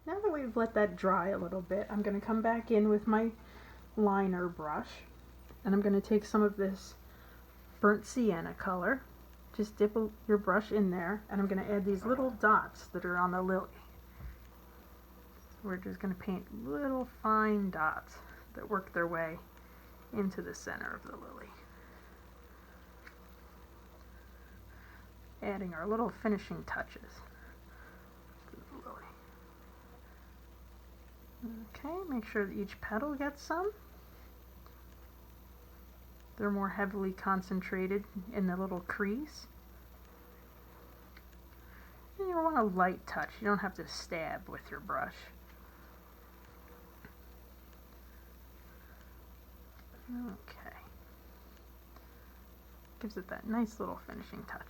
Now that we've let that dry a little bit, I'm going to come back in with my liner brush, and I'm going to take some of this burnt sienna color. Just dip your brush in there, and I'm going to add these little dots that are on the lily. We're just going to paint little fine dots that work their way into the center of the lily. Adding our little finishing touches to the lily. Okay, make sure that each petal gets some. They're more heavily concentrated in the little crease. And you want a light touch. You don't have to stab with your brush. Okay. Gives it that nice little finishing touch.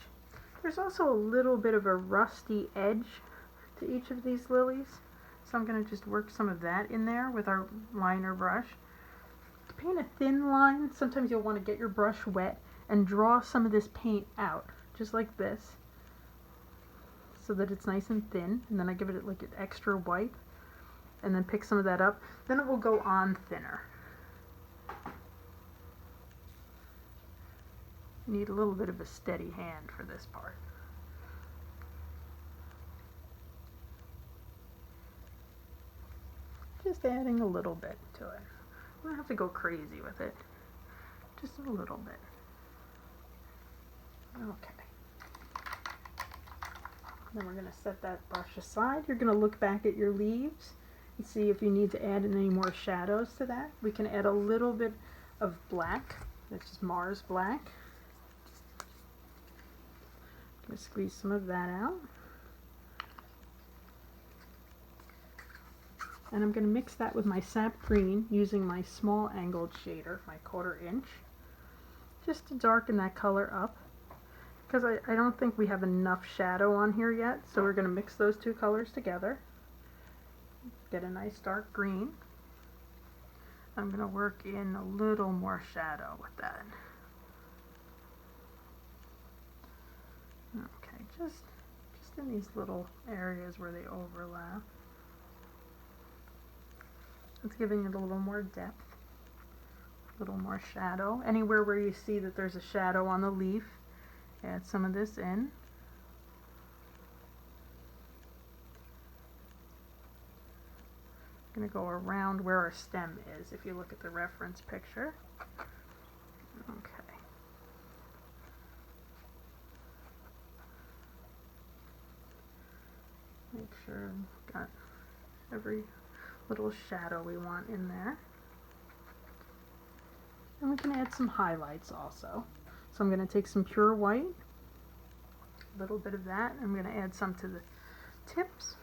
There's also a little bit of a rusty edge to each of these lilies, so I'm going to just work some of that in there with our liner brush. To paint a thin line, sometimes you'll want to get your brush wet and draw some of this paint out, just like this, so that it's nice and thin, and then I give it like an extra wipe, and then pick some of that up. Then it will go on thinner. You need a little bit of a steady hand for this part. Just adding a little bit to it. You don't have to go crazy with it. Just a little bit. Okay. Then we're going to set that brush aside. You're going to look back at your leaves and see if you need to add any more shadows to that. We can add a little bit of black. That's just Mars black. I'm going to squeeze some of that out. And I'm going to mix that with my sap green using my small angled shader, my 1/4 inch, just to darken that color up. Because I don't think we have enough shadow on here yet, so we're going to mix those two colors together. Get a nice dark green. I'm going to work in a little more shadow with that. Okay, just in these little areas where they overlap. It's giving it a little more depth, a little more shadow. Anywhere where you see that there's a shadow on the leaf, add some of this in. I'm going to go around where our stem is if you look at the reference picture. Okay. Make sure we've got every little shadow we want in there. And we can add some highlights also. So I'm going to take some pure white, a little bit of that, and I'm going to add some to the tips.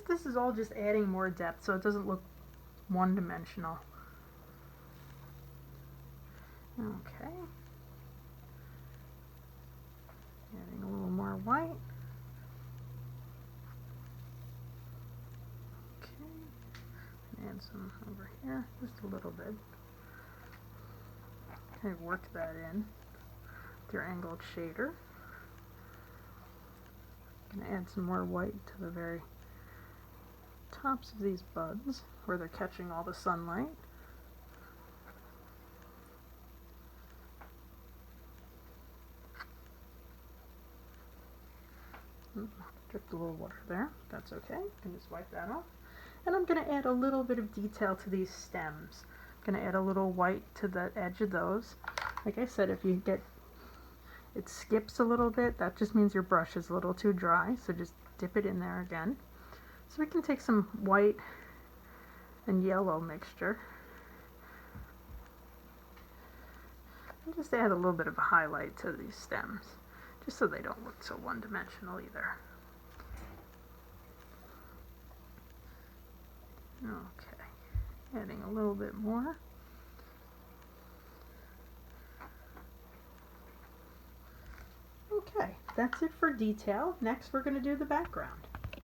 This is all just adding more depth so it doesn't look one-dimensional. Okay. Adding a little more white. Okay. Add some over here, just a little bit. Okay, work that in with your angled shader. I'm going to add some more white to the very tops of these buds where they're catching all the sunlight. Dripped a little water there. That's okay. You can just wipe that off. And I'm going to add a little bit of detail to these stems. I'm going to add a little white to the edge of those. Like I said, if you get it skips a little bit, that just means your brush is a little too dry, so just dip it in there again. So we can take some white and yellow mixture and just add a little bit of a highlight to these stems, just so they don't look so one-dimensional either. Okay, adding a little bit more. Okay, that's it for detail. Next we're going to do the background.